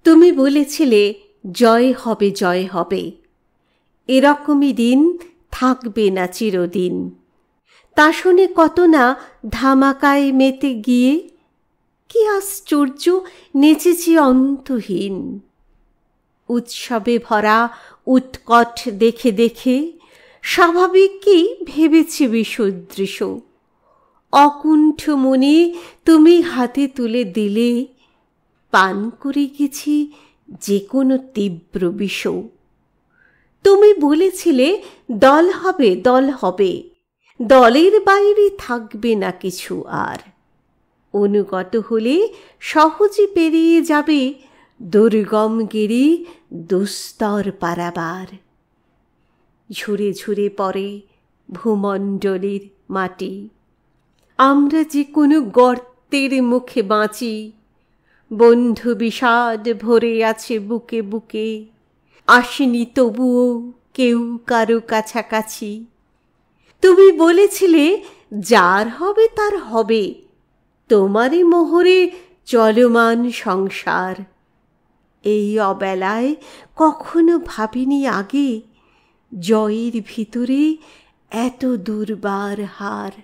তুমি বলেছিলে জয় হবে জয় হবে, এরকমই দিন থাকবে না চিরদিন। তা শুনে কত না ধামাকায় মেতে গিয়ে কি আশ্চর্য নেচেছি অন্তহীন। উৎসবে ভরা উৎকট দেখে দেখে স্বাভাবিকই ভেবেছি বিষদৃশ। অকুণ্ঠ মনে তুমি হাতে তুলে দিলে, পান করে গেছি যে কোনো তীব্র বিষ। তুমি বলেছিলে দল হবে দল হবে, দলের বাইরে থাকবে না কিছু আর। অনুগত হলে সহজে পেরিয়ে যাবে দুর্গম গিরি দুস্তর পারাবার। ঝুরে ঝুরে পড়ে ভূমণ্ডলের মাটি, আমরা যে কোনো গর্তের মুখে বাঁচি। বন্ধু বিষাদ ভরে আছে বুকে বুকে, আসেনি তবুও কেউ কারো কাছাকাছি। তুমি বলেছিলে যার হবে তার হবে, তোমারই মোহরে চলমান সংসার। এই অবেলায় কখনো ভাবিনি আগে, জয়ের ভিতরে এত দুর্বার হার।